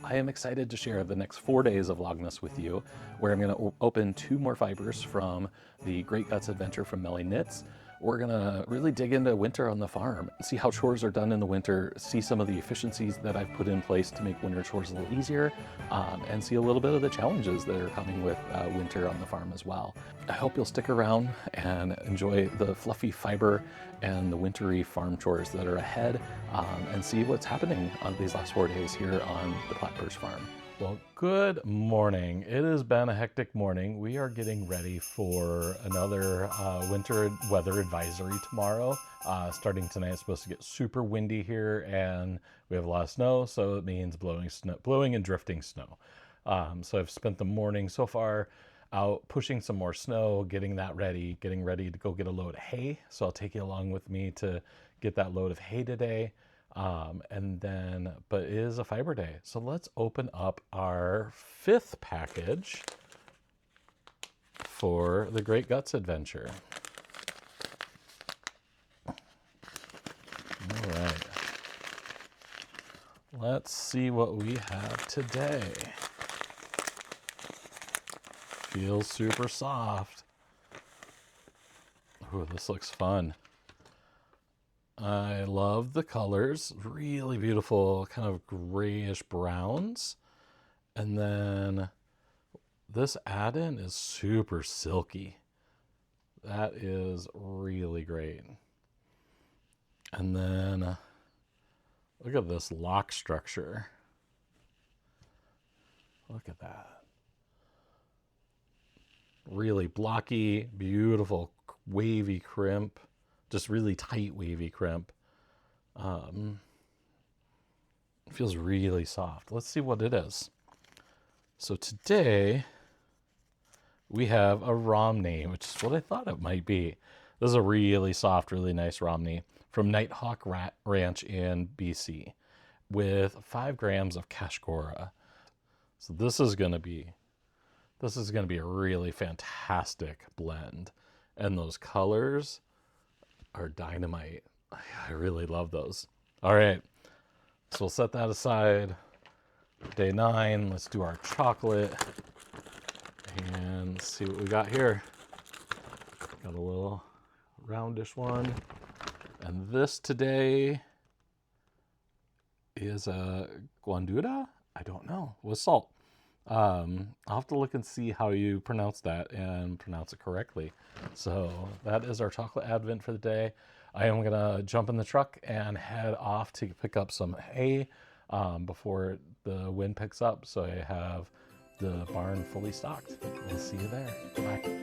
I am excited to share the next 4 days of Vlogmas with you, where I'm going to open 2 more fibers from the Great Vlogmas Adventure from Melly Knits. We're going to really dig into winter on the farm, see how chores are done in the winter, see some of the efficiencies that I've put in place to make winter chores a little easier, and see a little bit of the challenges that are coming with winter on the farm as well. I hope you'll stick around and enjoy the fluffy fiber and the wintry farm chores that are ahead, and see what's happening on these last 4 days here on the Plattpers farm. Well, good morning. It has been a hectic morning. We are getting ready for another winter weather advisory tomorrow. Starting tonight, it's supposed to get super windy here, and we have a lot of snow, so it means blowing and drifting snow. So I've spent the morning so far out pushing some more snow, getting ready to go get a load of hay. So I'll take you along with me to get that load of hay today. But it is a fiber day. So let's open up our 5th package for the Great Vlogmas Adventure. All right. Let's see what we have today. Feels super soft. Ooh, this looks fun. I love the colors, really beautiful kind of grayish browns. And then this add-in is super silky. That is really great. And then look at this lock structure. Look at that. Really blocky, beautiful, wavy crimp. Just really tight, wavy crimp. Feels really soft. Let's see what it is. So today we have a Romney, which is what I thought it might be. This is a really soft, really nice Romney from Nighthawk Ranch in BC with 5 grams of Kashkora. So this is going to be a really fantastic blend. And those colors are dynamite. I really love those. All right, so we'll set that aside. Day 9, let's do our chocolate and see what we got here. Got a little roundish one. And this today is a guandura? I don't know, with salt. I'll have to look and see how you pronounce that and pronounce it correctly. So that is our chocolate advent for the day. I am gonna jump in the truck and head off to pick up some hay before the wind picks up, so I have the barn fully stocked. We'll see you there. Bye.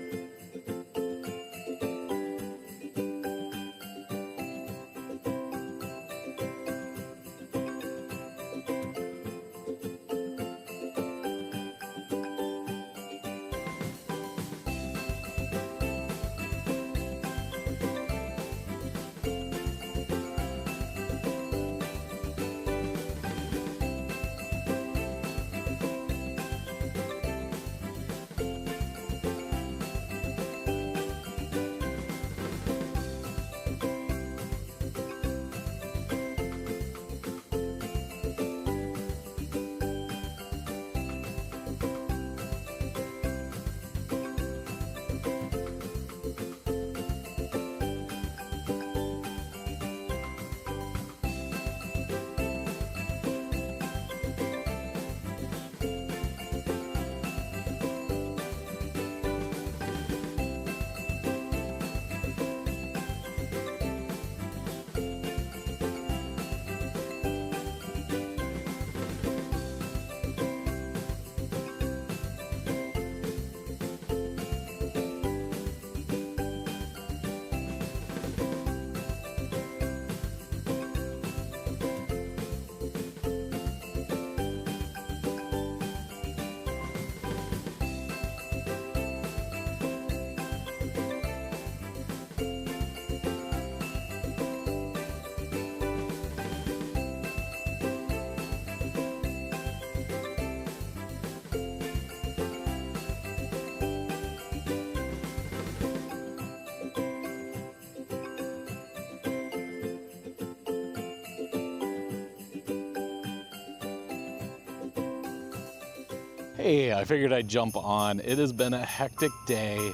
Hey, I figured I'd jump on. It has been a hectic day.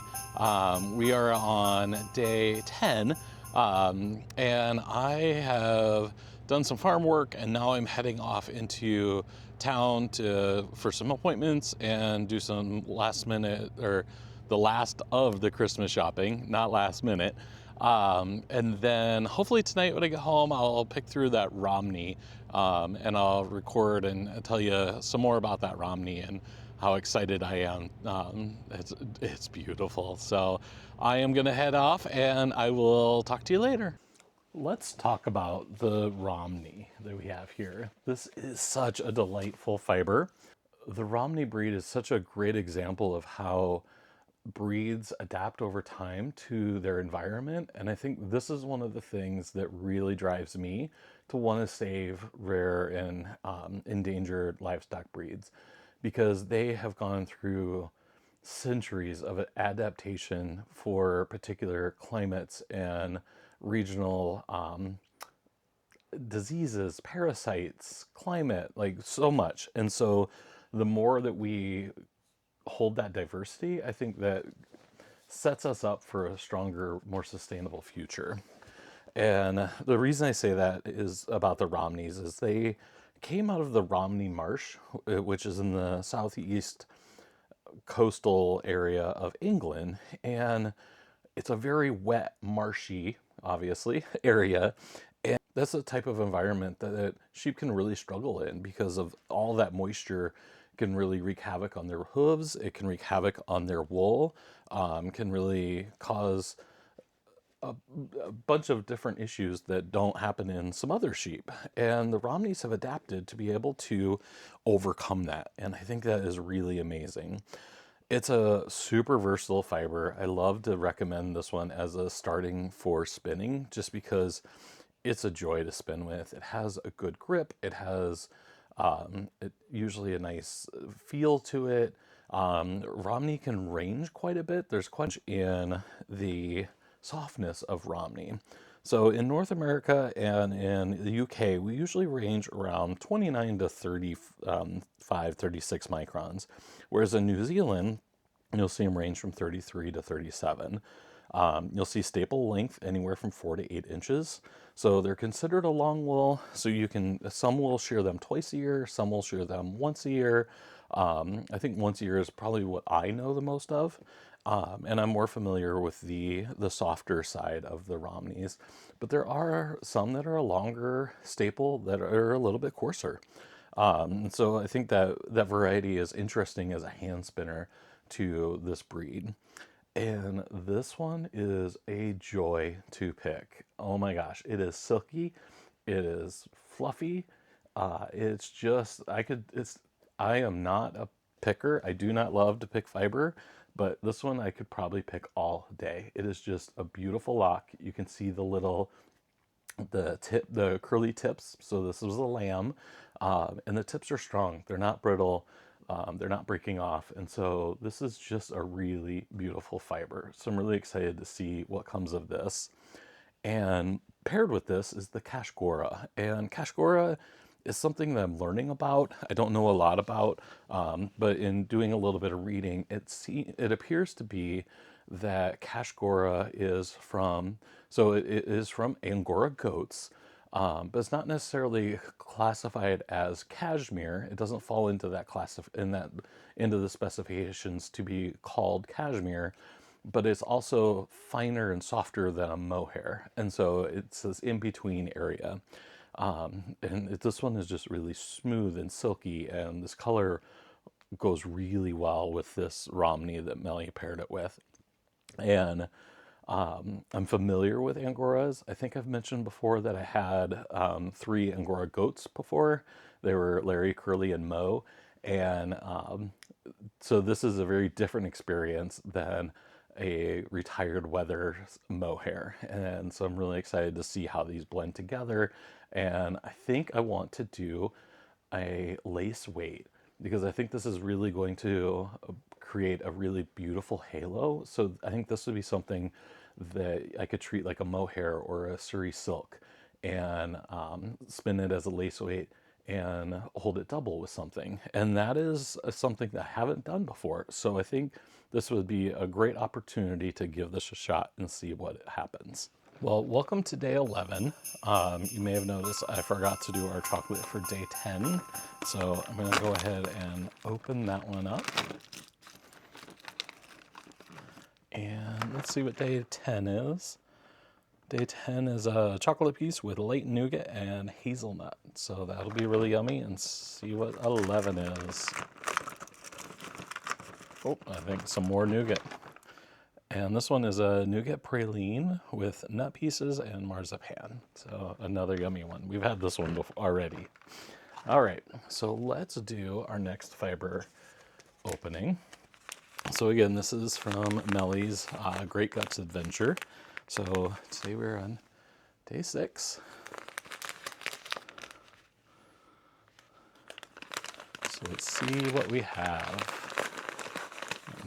We are on day 10, and I have done some farm work, and now I'm heading off into town for some appointments and do some last minute, or the last of the Christmas shopping, not last minute. And then hopefully tonight when I get home, I'll pick through that Romney, and I'll record and tell you some more about that Romney and how excited I am. It's beautiful. So I am gonna head off and I will talk to you later. Let's talk about the Romney that we have here. This is such a delightful fiber. The Romney breed is such a great example of how breeds adapt over time to their environment. And I think this is one of the things that really drives me to want to save rare and endangered livestock breeds, because they have gone through centuries of adaptation for particular climates and regional diseases, parasites, climate, like so much. And so the more that we hold that diversity, I think that sets us up for a stronger, more sustainable future. And the reason I say that is about the Romneys is they came out of the Romney Marsh, which is in the southeast coastal area of England, and it's a very wet, marshy, obviously, area. And that's the type of environment that sheep can really struggle in, because of all that moisture can really wreak havoc on their hooves. It can wreak havoc on their wool, can really cause a bunch of different issues that don't happen in some other sheep. And the Romneys have adapted to be able to overcome that. And I think that is really amazing. It's a super versatile fiber. I love to recommend this one as a starting for spinning, just because it's a joy to spin with. It has a good grip. It has usually a nice feel to it. Romney can range quite a bit. There's quite in the softness of Romney. So in North America and in the UK, we usually range around 29 to 35, 36 microns. Whereas in New Zealand, you'll see them range from 33 to 37. You'll see staple length anywhere from 4 to 8 inches. So they're considered a long wool. So some will shear them twice a year, some will shear them once a year. I think once a year is probably what I know the most of. And I'm more familiar with the softer side of the Romneys. But there are some that are a longer staple that are a little bit coarser. So I think that variety is interesting as a hand spinner to this breed. And this one is a joy to pick. Oh my gosh, it is silky, it is fluffy. It's just I am not a picker. I do not love to pick fiber, but this one I could probably pick all day. It is just a beautiful lock. You can see the curly tips. So this is a lamb, and the tips are strong. They're not brittle. They're not breaking off. And so this is just a really beautiful fiber. So I'm really excited to see what comes of this. And paired with this is the Kashgora. And Kashgora is something that I'm learning about. I don't know a lot about, but in doing a little bit of reading, it appears to be that Kashgora it is from Angora goats, but it's not necessarily classified as cashmere. It doesn't fall into into the specifications to be called cashmere, but it's also finer and softer than a mohair, and so it's this in between area. This one is just really smooth and silky, and this color goes really well with this Romney that Melly paired it with. And I'm familiar with Angoras. I think I've mentioned before that I had 3 Angora goats before. They were Larry, Curly, and Mo. And so this is a very different experience than a retired weather mohair. And so I'm really excited to see how these blend together. And I think I want to do a lace weight, because I think this is really going to create a really beautiful halo. So I think this would be something that I could treat like a mohair or a Surrey silk, and spin it as a lace weight and hold it double with something. And that is something that I haven't done before. So I think this would be a great opportunity to give this a shot and see what happens. Well, welcome to day 11. You may have noticed I forgot to do our chocolate for day 10. So I'm going to go ahead and open that one up. And let's see what day 10 is. Day 10 is a chocolate piece with light nougat and hazelnut. So that'll be really yummy, and see what 11 is. Oh, I think some more nougat. And this one is a nougat praline with nut pieces and marzipan. So another yummy one. We've had this one before already. All right, so let's do our next fiber opening. So again, this is from Melly's Great Vlogmas Adventure. So today we're on day 6. So let's see what we have.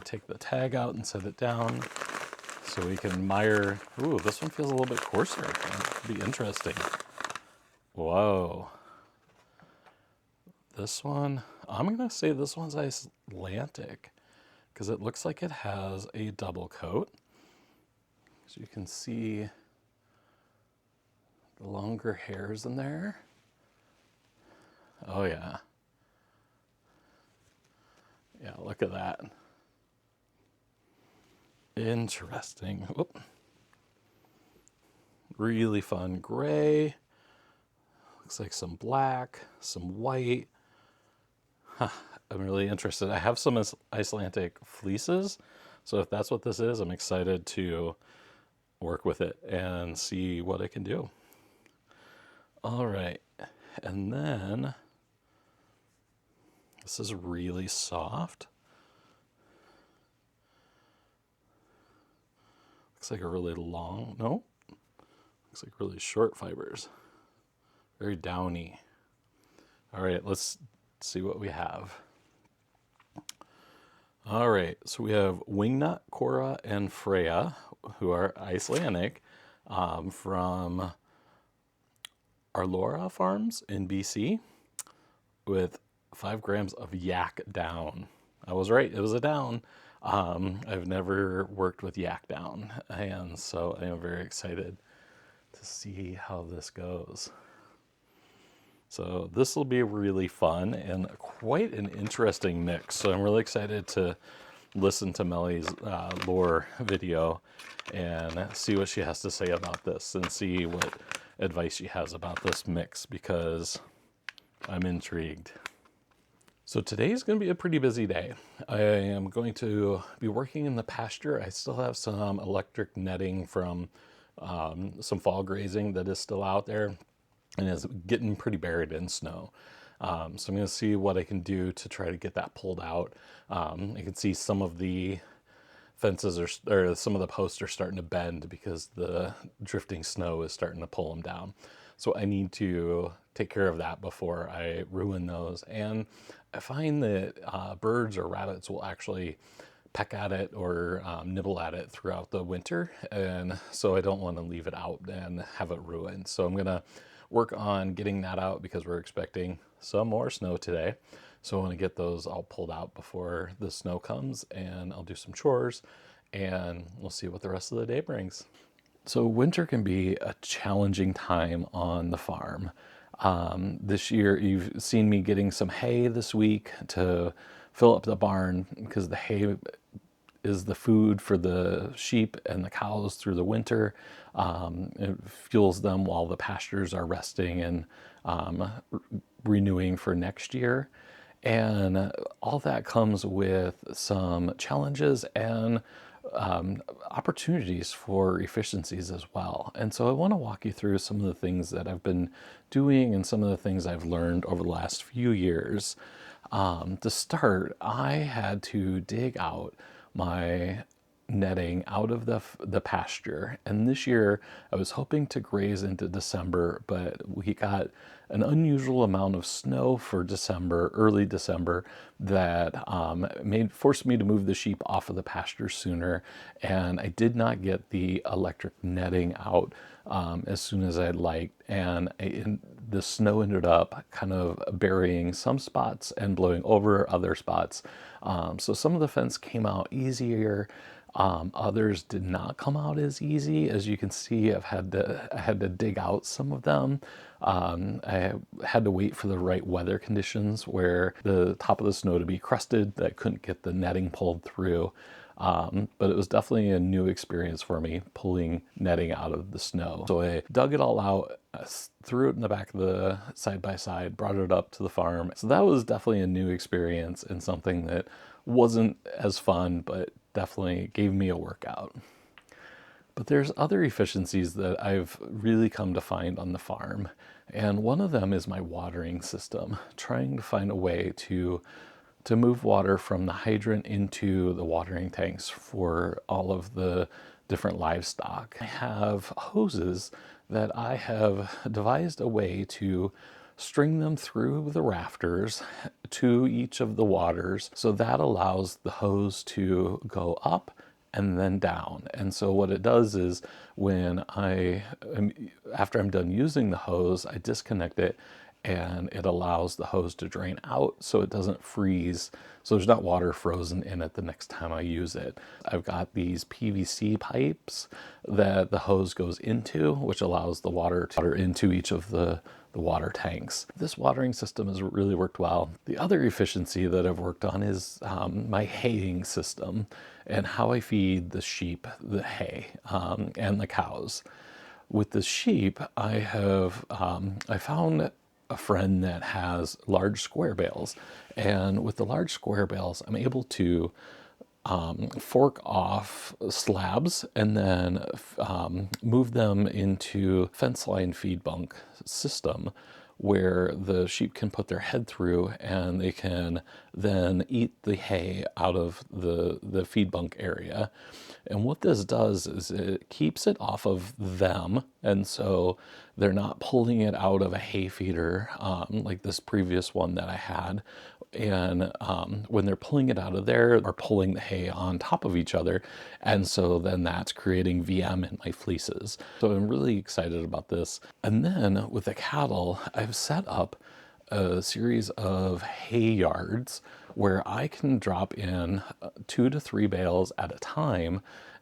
Take the tag out and set it down so we can mire. Ooh, this one feels a little bit coarser. That'd be interesting. Whoa. This one, I'm gonna say this one's Icelandic because it looks like it has a double coat. So you can see the longer hairs in there. Oh yeah. Yeah, look at that. Interesting. Oop. Really fun gray. Looks like some black, some white. Huh, I'm really interested. I have some Icelandic fleeces. So if that's what this is, I'm excited to work with it and see what I can do. All right, and then this is really soft. Looks like a really long, no, looks like really short fibers. Very downy. All right, let's see what we have. All right, so we have Wingnut, Cora, and Freya, who are Icelandic, from Arlora Farms in BC, with 5 grams of yak down. I was right, it was a down. I've never worked with yak down, and so I am very excited to see how this goes. So this will be really fun and quite an interesting mix. So I'm really excited to listen to Melly's lore video and see what she has to say about this and see what advice she has about this mix, because I'm intrigued. So today is going to be a pretty busy day. I am going to be working in the pasture. I still have some electric netting from some fall grazing that is still out there, and it's getting pretty buried in snow. So I'm going to see what I can do to try to get that pulled out. You can see some of the fences or some of the posts are starting to bend because the drifting snow is starting to pull them down. So I need to take care of that before I ruin those. And I find that birds or rabbits will actually peck at it or nibble at it throughout the winter. And so I don't want to leave it out and have it ruined. So I'm going to work on getting that out because we're expecting some more snow today. So I want to get those all pulled out before the snow comes, and I'll do some chores and we'll see what the rest of the day brings. So winter can be a challenging time on the farm. This year you've seen me getting some hay this week to fill up the barn because the hay is the food for the sheep and the cows through the winter. It fuels them while the pastures are resting and renewing for next year. And all that comes with some challenges and opportunities for efficiencies as well. And so I want to walk you through some of the things that I've been doing and some of the things I've learned over the last few years. To start, I had to dig out my netting out of the pasture. And this year I was hoping to graze into December, but we got an unusual amount of snow for December, early December, that forced me to move the sheep off of the pasture sooner. And I did not get the electric netting out as soon as I'd liked. And the snow ended up kind of burying some spots and blowing over other spots. So some of the fence came out easier. Others did not come out as easy. As you can see, I had to dig out some of them. I had to wait for the right weather conditions where the top of the snow to be crusted that I couldn't get the netting pulled through. But it was definitely a new experience for me, pulling netting out of the snow. So I dug it all out, threw it in the back of the side-by-side, brought it up to the farm. So that was definitely a new experience and something that wasn't as fun, but definitely gave me a workout. But there's other efficiencies that I've really come to find on the farm. And one of them is my watering system, trying to find a way to move water from the hydrant into the watering tanks for all of the different livestock. I have hoses that I have devised a way to string them through the rafters to each of the waters. So that allows the hose to go up and then down. And so what it does is after I'm done using the hose, I disconnect it and it allows the hose to drain out so it doesn't freeze. So there's not water frozen in it the next time I use it. I've got these PVC pipes that the hose goes into, which allows the water to enter into each of the water tanks. This watering system has really worked well. The other efficiency that I've worked on is my haying system and how I feed the sheep the hay and the cows. With the sheep, I found a friend that has large square bales, and with the large square bales, I'm able to fork off slabs and then move them into fence line feed bunk system where the sheep can put their head through and they can then eat the hay out of the feed bunk area. And what this does is it keeps it off of them, and so they're not pulling it out of a hay feeder like this previous one that I had. And when they're pulling it out of there, they're pulling the hay on top of each other, and so then that's creating VM in my fleeces. So I'm really excited about this. And then with the cattle, I've set up a series of hay yards where I can drop in 2 to 3 bales at a time.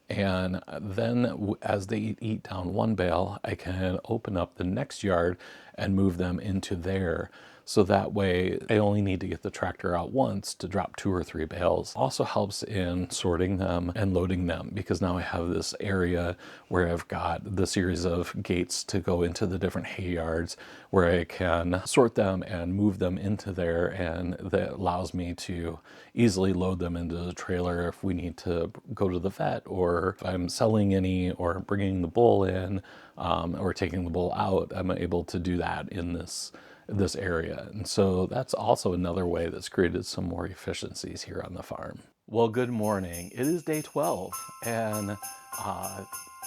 And then as they eat down one bale, I can open up the next yard and move them into there. So that way I only need to get the tractor out once to drop 2 or 3 bales. Also helps in sorting them and loading them, because now I have this area where I've got the series of gates to go into the different hay yards where I can sort them and move them into there, and that allows me to easily load them into the trailer if we need to go to the vet, or if I'm selling any or bringing the bull in or taking the bull out. I'm able to do that in this area. And so that's also another way that's created some more efficiencies here on the farm. Well, good morning. It is day 12 and a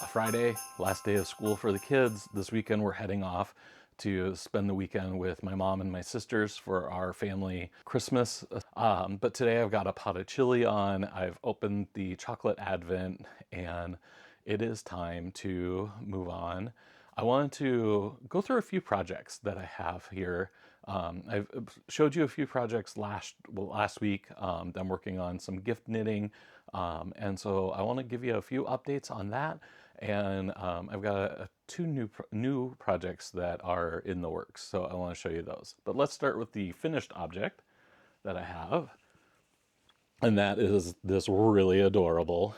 Friday, last day of school for the kids. This weekend we're heading off to spend the weekend with my mom and my sisters for our family Christmas. But today I've got a pot of chili on. I've opened the chocolate advent and it is time to move on. I wanted to go through a few projects that I have here. I've showed you a few projects last week. I'm working on some gift knitting. And so I want to give you a few updates on that. And I've got 2 new projects that are in the works. So I want to show you those. But let's start with the finished object that I have. And that is this really adorable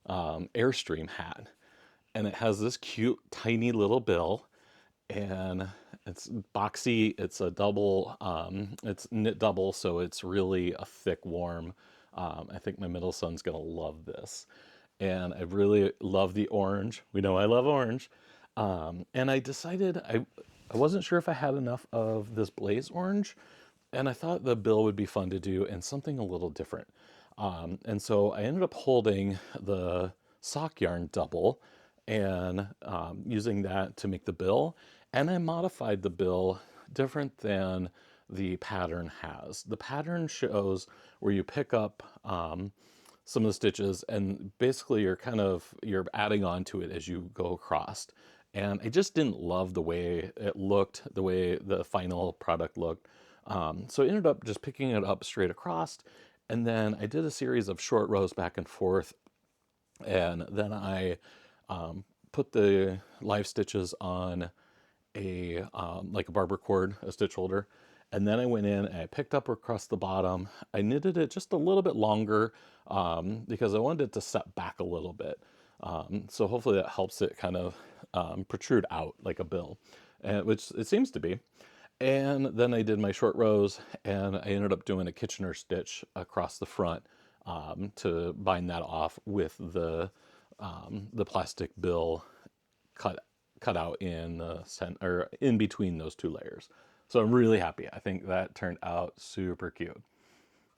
Airstream hat. And it has this cute tiny little bill, and it's boxy. It's a double, it's knit double, so it's really a thick, warm. I think my middle son's gonna love this. And I really love the orange. We know I love orange. And I decided I wasn't sure if I had enough of this blaze orange, and I thought the bill would be fun to do and something a little different. And so I ended up holding the sock yarn double and using that to make the bill. And I modified the bill different than the pattern has. The pattern shows where you pick up some of the stitches and basically you're adding on to it as you go across. And I just didn't love the way it looked, the way the final product looked. So I ended up just picking it up straight across. And then I did a series of short rows back and forth. And then I put the live stitches on a like a barber cord, a stitch holder. And then I went in and I picked up across the bottom. I knitted it just a little bit longer because I wanted it to set back a little bit. So hopefully that helps it kind of protrude out like a bill, which it seems to be. And then I did my short rows and I ended up doing a Kitchener stitch across the front to bind that off with the plastic bill cut out in the center, or in between those two layers. So I'm really happy. I think that turned out super cute.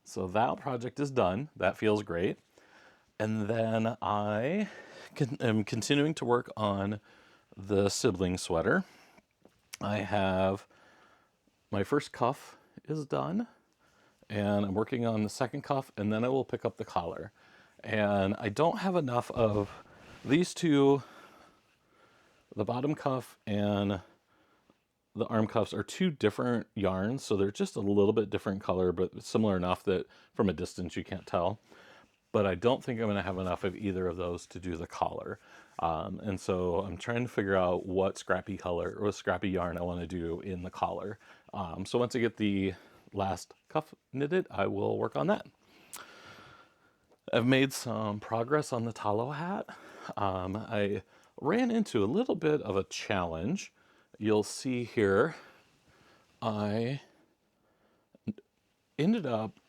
So that project is done. That feels great. And then I am continuing to work on the sibling sweater. I have my first cuff is done and I'm working on the second cuff, and then I will pick up the collar. And I don't have enough of these two. The bottom cuff and the arm cuffs are two different yarns, so they're just a little bit different color, but similar enough that from a distance you can't tell. But I don't think I'm going to have enough of either of those to do the collar. And so I'm trying to figure out what scrappy color or scrappy yarn I want to do in the collar. So once I get the last cuff knitted, I will work on that. I've made some progress on the talo hat. I ran into a little bit of a challenge. You'll see here, I ended up,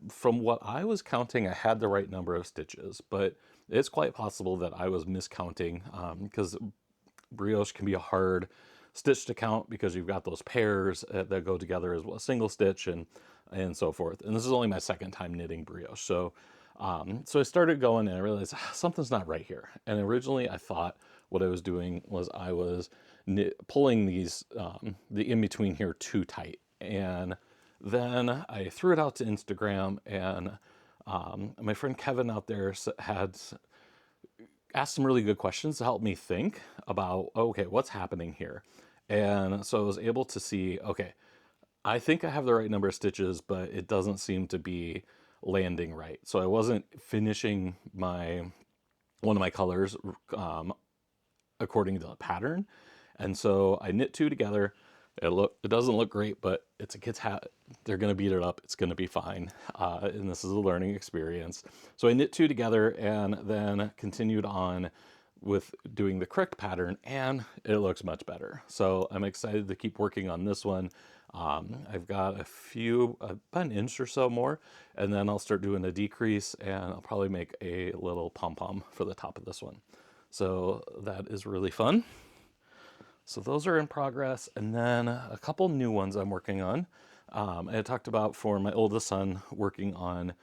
from what I was counting, I had the right number of stitches, but it's quite possible that I was miscounting because brioche can be a hard stitch to count because you've got those pairs that go together as well, a single stitch and so forth. And this is only my second time knitting brioche. So I started going and I realized something's not right here. And originally I thought what I was doing was I was pulling these, the in-between here too tight. And then I threw it out to Instagram, and my friend Kevin out there had asked some really good questions to help me think about, okay, what's happening here? And so I was able to see, okay, I think I have the right number of stitches, but it doesn't seem to be landing right. So I wasn't finishing one of my colors according to the pattern. And so I knit two together. It doesn't look great, but it's a kid's hat. They're going to beat it up. It's going to be fine. And this is a learning experience. So I knit two together and then continued on with doing the correct pattern, and it looks much better. So I'm excited to keep working on this one. I've got about an inch or so more, and then I'll start doing a decrease, and I'll probably make a little pom-pom for the top of this one. So that is really fun. So those are in progress, and then a couple new ones I'm working on. I had talked about for my oldest son working on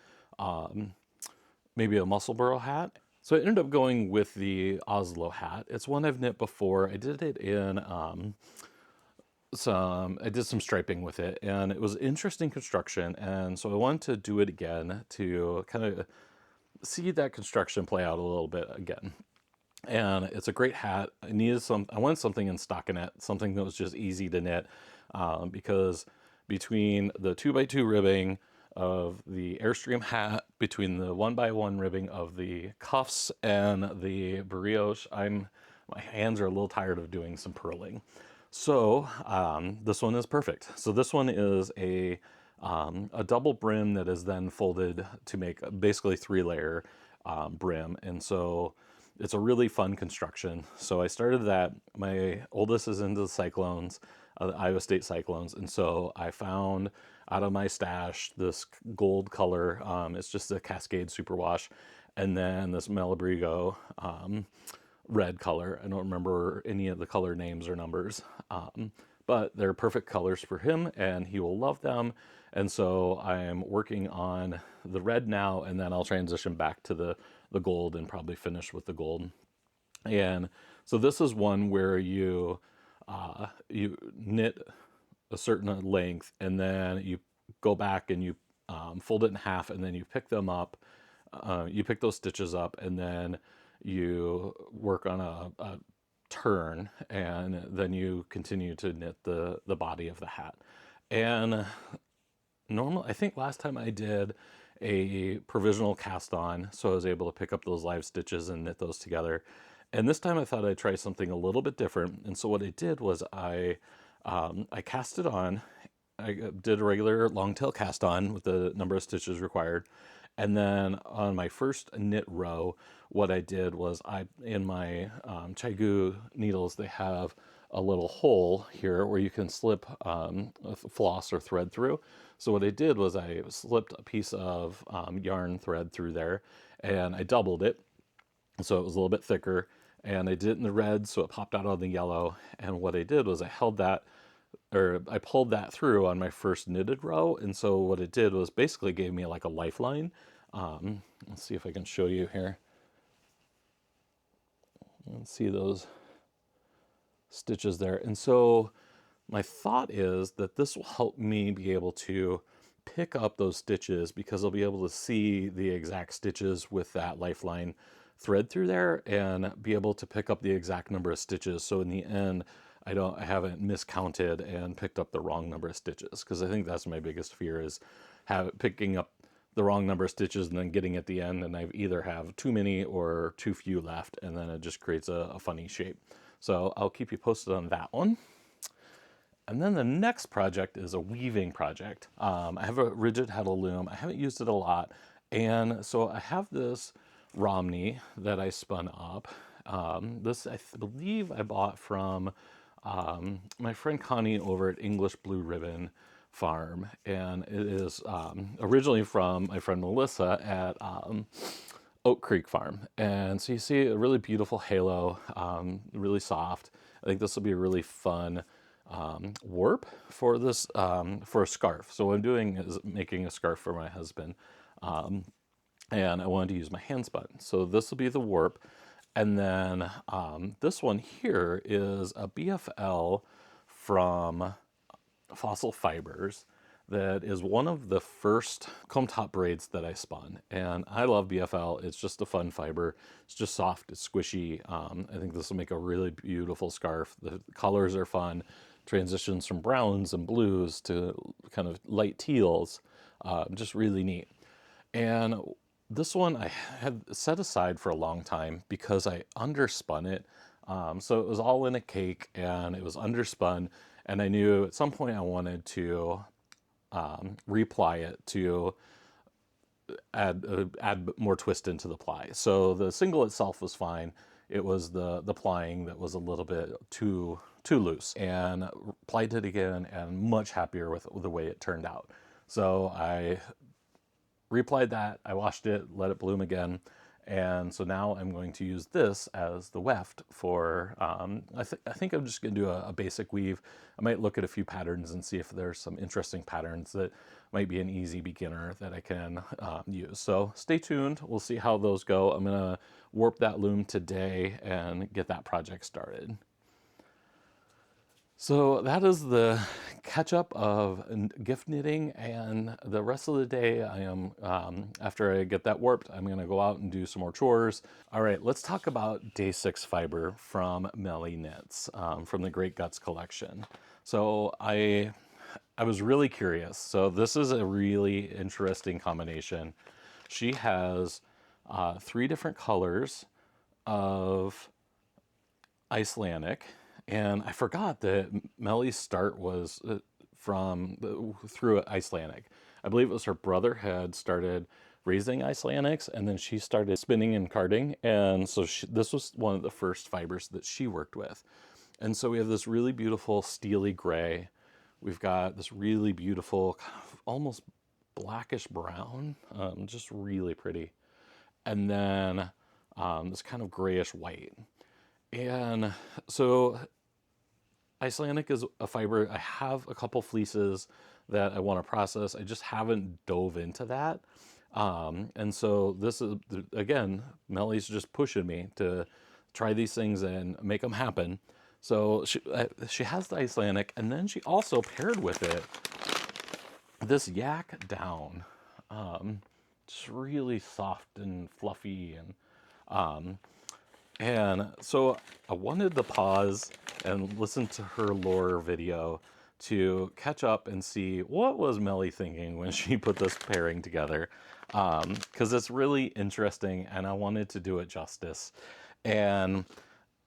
maybe a muscle burrow hat. So I ended up going with the Oslo hat. It's one I've knit before. I did it in I did some striping with it, and it was interesting construction. And so I wanted to do it again to kind of see that construction play out a little bit again. And it's a great hat. I wanted something in stockinette, something that was just easy to knit, because between the 2x2 ribbing of the Airstream hat, between the 1x1 ribbing of the cuffs and the brioche, my hands are a little tired of doing some purling. So this one is perfect. So this one is a double brim that is then folded to make basically 3-layer brim. And so it's a really fun construction. So I started that. My oldest is into the Cyclones, the Iowa State Cyclones. And so I found out of my stash this gold color. It's just a Cascade Superwash. And then this Malabrigo red color. I don't remember any of the color names or numbers. But they're perfect colors for him, and he will love them. And so I'm working on the red now, and then I'll transition back to the gold and probably finish with the gold. And so this is one where you knit a certain length, and then you go back and you fold it in half, and then you pick them up. You pick those stitches up, and then you work on a turn, and then you continue to knit the body of the hat. And normal, I think last time I did a provisional cast on, so I was able to pick up those live stitches and knit those together. And this time I thought I'd try something a little bit different. And so what I did was I cast it on. I did a regular long tail cast on with the number of stitches required. And then on my first knit row, what I did was in my Chaigu needles, they have a little hole here where you can slip a floss or thread through. So what I did was I slipped a piece of yarn thread through there, and I doubled it so it was a little bit thicker, and I did it in the red so it popped out on the yellow. And what I did was I held that, or I pulled that through on my first knitted row. And so what it did was basically gave me like a lifeline. Let's see if I can show you here. Let's see those stitches there. And so my thought is that this will help me be able to pick up those stitches, because I'll be able to see the exact stitches with that lifeline thread through there and be able to pick up the exact number of stitches. So in the end, I haven't miscounted and picked up the wrong number of stitches, because I think that's my biggest fear, is picking up the wrong number of stitches and then getting at the end and I either have too many or too few left, and then it just creates a funny shape. So I'll keep you posted on that one. And then the next project is a weaving project. I have a rigid heddle loom. I haven't used it a lot. And so I have this Romney that I spun up. This I believe I bought from my friend Connie over at English Blue Ribbon Farm. And it is originally from my friend Melissa at Oak Creek Farm. And so you see a really beautiful halo, really soft. I think this will be a really fun warp for this, for a scarf. So what I'm doing is making a scarf for my husband, and I wanted to use my hand spun. So this will be the warp. And then this one here is a BFL from Fossil Fibers that is one of the first comb top braids that I spun. And I love BFL. It's just a fun fiber. It's just soft, it's squishy. I think this will make a really beautiful scarf. The colors are fun. Transitions from browns and blues to kind of light teals. Just really neat. And this one I had set aside for a long time because I underspun it. So it was all in a cake and it was underspun. And I knew at some point I wanted to reply it to add more twist into the ply. So the single itself was fine. It was the plying that was a little bit too loose, and plied it again and much happier with the way it turned out. So I replied that, I washed it, let it bloom again. And so now I'm going to use this as the weft for, I think I'm just going to do a basic weave. I might look at a few patterns and see if there's some interesting patterns that might be an easy beginner that I can use. So stay tuned. We'll see how those go. I'm going to warp that loom today and get that project started. So that is the catch up of gift knitting, and the rest of the day I am, after I get that warped, I'm going to go out and do some more chores. All right, let's talk about Day 6 fiber from Melly Knits, from the Great Guts collection. So I was really curious. So this is a really interesting combination. She has 3 different colors of Icelandic. And I forgot that Melly's start was through Icelandic. I believe it was her brother had started raising Icelandics, and then she started spinning and carding. And so this was one of the first fibers that she worked with. And so we have this really beautiful steely gray. We've got this really beautiful, almost blackish brown, just really pretty. And then this kind of grayish white. And so Icelandic is a fiber. I have a couple fleeces that I want to process. I just haven't dove into that. And so this is, again, Melly's just pushing me to try these things and make them happen. So she has the Icelandic, and then she also paired with it this yak down. Just really soft and fluffy, and so I wanted to pause and listen to her lore video to catch up and see what was Melly thinking when she put this pairing together, because it's really interesting and I wanted to do it justice. And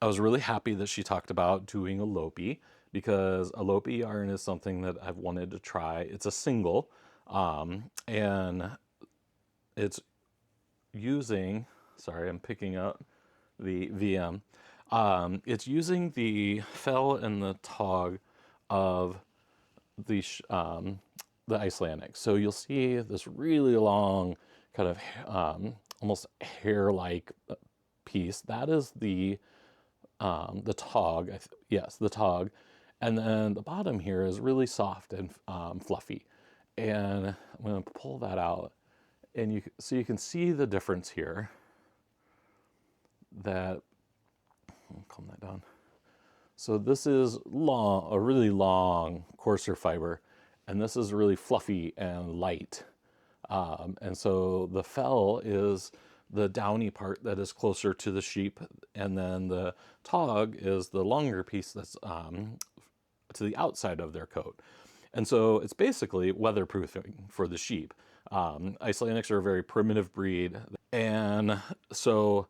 I was really happy that she talked about doing a Lopi, because a Lopi yarn is something that I've wanted to try. It's a single, and it's using, sorry, I'm picking up the VM. It's using the fell and the tog of the Icelandic. So you'll see this really long, kind of almost hair-like piece. That is the tog. Yes, the tog. And then the bottom here is really soft and fluffy. And I'm going to pull that out, and you can see the difference here. That, calm that down. So this is long, a really long, coarser fiber, and this is really fluffy and light. And so the fell is the downy part that is closer to the sheep, and then the tog is the longer piece that's to the outside of their coat. And so it's basically weatherproofing for the sheep. Icelandics are a very primitive breed, and so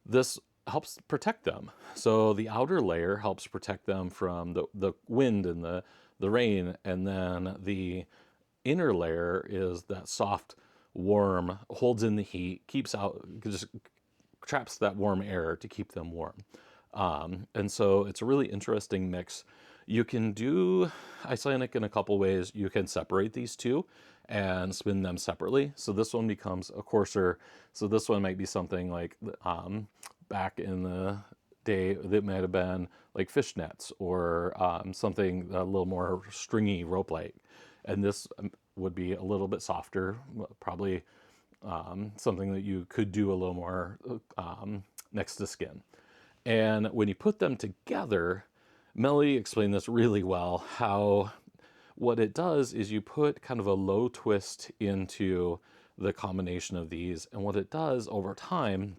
this helps protect them. So the outer layer helps protect them from the wind and the rain, and then the inner layer is that soft, warm, holds in the heat, keeps out, just traps that warm air to keep them warm. And so it's a really interesting mix. You can do Icelandic in a couple ways. You can separate these two and spin them separately. So this one becomes a coarser. So this one might be something like back in the day that might have been like fishnets, or something a little more stringy rope-like. And this would be a little bit softer, probably something that you could do a little more next to skin. And when you put them together, Melly explained this really well, how what it does is you put kind of a low twist into the combination of these. And what it does over time,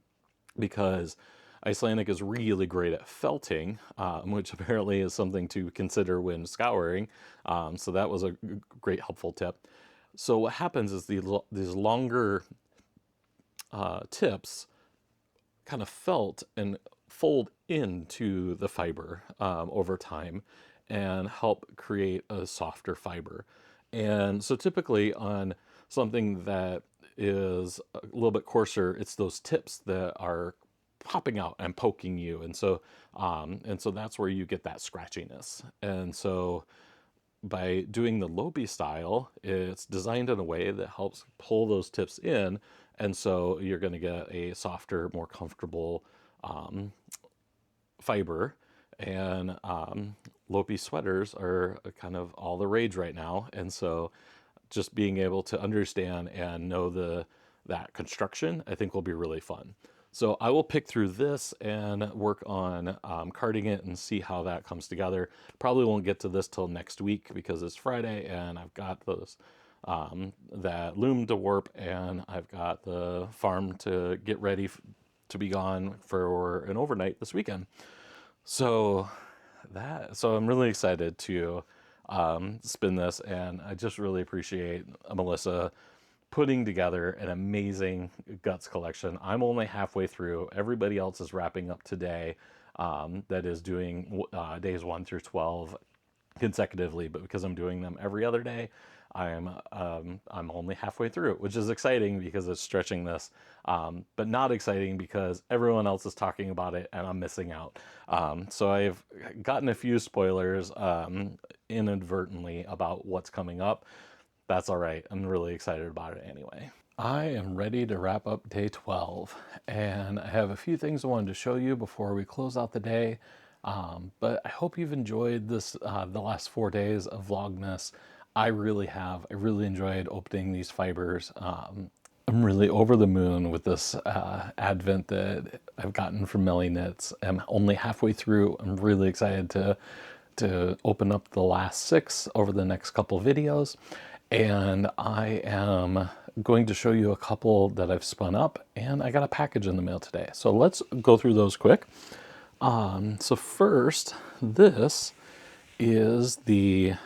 because Icelandic is really great at felting, which apparently is something to consider when scouring. So that was a great helpful tip. So what happens is these longer tips kind of felt and fold into the fiber over time and help create a softer fiber. And so typically on something that is a little bit coarser, it's those tips that are popping out and poking you. And so that's where you get that scratchiness. And so by doing the Lopi style, it's designed in a way that helps pull those tips in. And so you're going to get a softer, more comfortable fiber. And Lopi sweaters are kind of all the rage right now. And so just being able to understand and know that construction, I think will be really fun. So I will pick through this and work on carding it and see how that comes together. Probably won't get to this till next week because it's Friday and I've got those that loom to warp, and I've got the farm to get ready to be gone for an overnight this weekend. So I'm really excited to spin this, and I just really appreciate Melissa putting together an amazing guts collection. I'm only halfway through. Everybody else is wrapping up today, that is doing days 1 through 12 consecutively, but because I'm doing them every other day, I'm only halfway through, which is exciting because it's stretching this, but not exciting because everyone else is talking about it and I'm missing out. So I've gotten a few spoilers inadvertently about what's coming up. That's all right. I'm really excited about it anyway. I am ready to wrap up day 12, and I have a few things I wanted to show you before we close out the day. But I hope you've enjoyed this, the last 4 days of Vlogmas. I really have. I really enjoyed opening these fibers. I'm really over the moon with this advent that I've gotten from Melly Knits. I'm only halfway through. I'm really excited to open up the last 6 over the next couple videos. And I am going to show you a couple that I've spun up, and I got a package in the mail today. So let's go through those quick. So first, this is the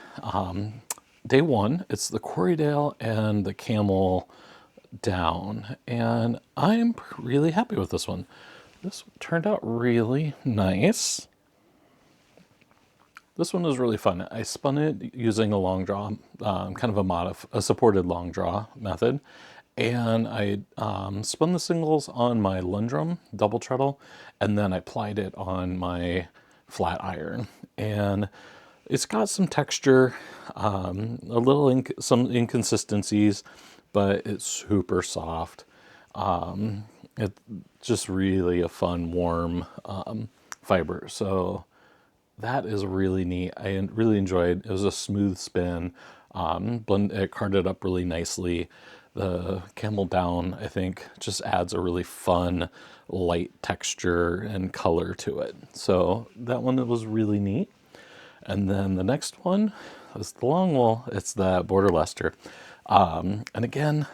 day 1. It's the Corriedale and the camel down, and I'm really happy with this one. This turned out really nice. This one was really fun. I spun it using a long draw, kind of a supported long draw method, and I spun the singles on my Lundrum double treadle, and then I plied it on my flat iron. And it's got some texture, some inconsistencies, but it's super soft. It's just really a fun, warm fiber. So that is really neat. I really enjoyed. It was a smooth spin. It carded up really nicely. The camel down, I think, just adds a really fun, light texture and color to it. So that one was really neat. And then the next one is the long wool. It's the Border Leicester. And again,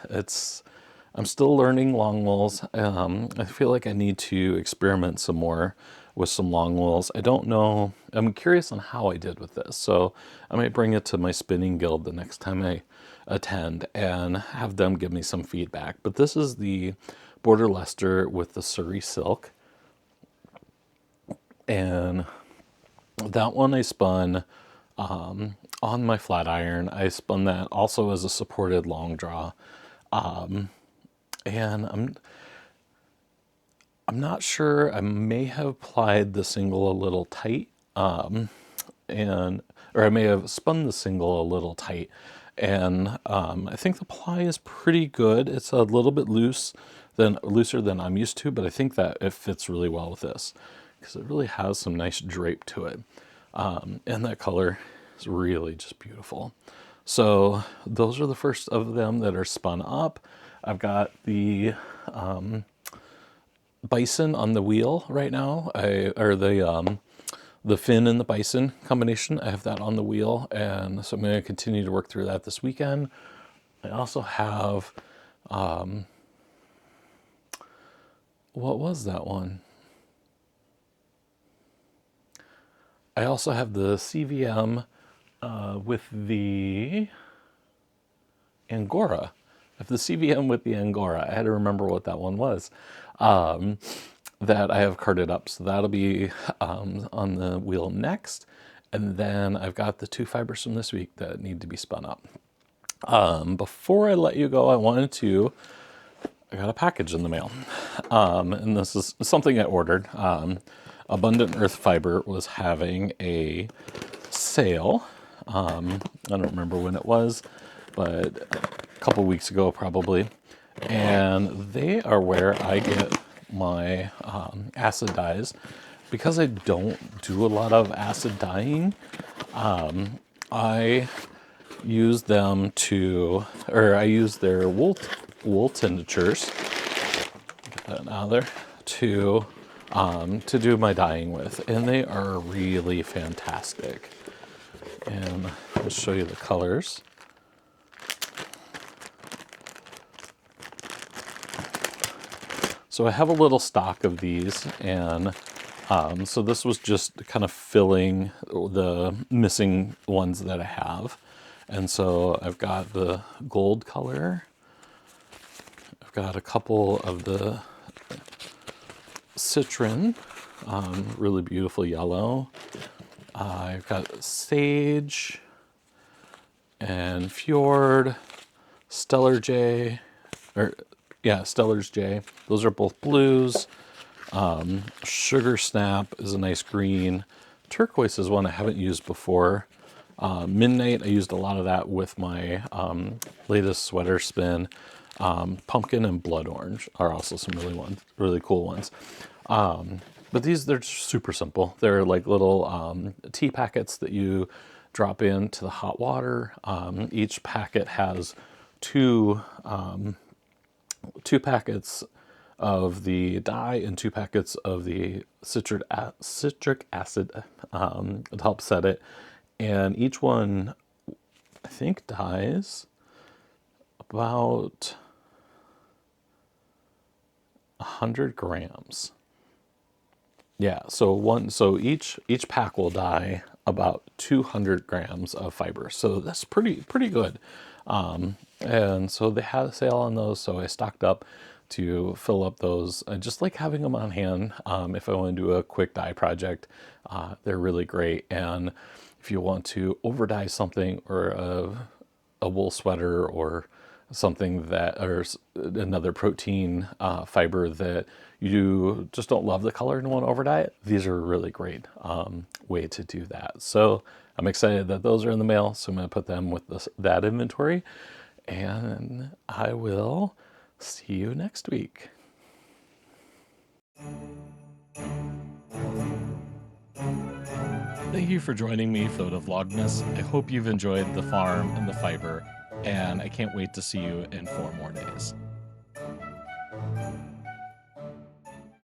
I'm still learning long wools. I feel like I need to experiment some more with some long wools. I don't know. I'm curious on how I did with this. So I might bring it to my spinning guild the next time I attend and have them give me some feedback. But this is the Border Leicester with the Surrey silk. And that one I spun on my flat iron. I spun that also as a supported long draw. And I'm not sure. I may have applied the single a little tight, or I may have spun the single a little tight. And I think the ply is pretty good. It's a little bit looser than I'm used to, but I think that it fits really well with this because it really has some nice drape to it. And that color is really just beautiful. So those are the first of them that are spun up. I've got the bison on the wheel right now, or the fin and the bison combination. I have that on the wheel, and so I'm going to continue to work through that this weekend. I also have, what was that one? I also have the CVM with the Angora. I have the CVM with the Angora. I had to remember what that one was. That I have carded up. So that'll be on the wheel next. And then I've got the 2 fibers from this week that need to be spun up. Before I let you go, I got a package in the mail. And this is something I ordered. Abundant Earth Fiber was having a sale. I don't remember when it was, but a couple weeks ago probably. And they are where I get my acid dyes. Because I don't do a lot of acid dyeing, I use them I use their wool tinctures, get that out of there, to do my dyeing with, and they are really fantastic. And I'll show you the colors. So I have a little stock of these, and so this was just kind of filling the missing ones that I have. And so I've got the gold color. I've got a couple of the citron, really beautiful yellow. I've got sage and fjord, stellar J, Stellar's J. Those are both blues. Sugar Snap is a nice green. Turquoise is one I haven't used before. Midnight, I used a lot of that with my latest sweater spin. Pumpkin and Blood Orange are also some really cool ones. But they're super simple. They're like little tea packets that you drop into the hot water. Each packet has two packets of the dye and 2 packets of the citric acid to help set it. And each one, I think, dyes about 100 grams. Yeah, so each pack will dye about 200 grams of fiber. So that's pretty good. And so they had a sale on those, so I stocked up to fill up those. I just like having them on hand if I want to do a quick dye project. They're really great. And if you want to over dye something, or a wool sweater, or something that, or another protein fiber that you just don't love the color and want to over dye it, these are a really great way to do that. So I'm excited that those are in the mail, so I'm going to put them with that inventory, and I will see you next week. Thank you for joining me for the Vlogmas. I hope you've enjoyed the farm and the fiber, and I can't wait to see you in 4 more days.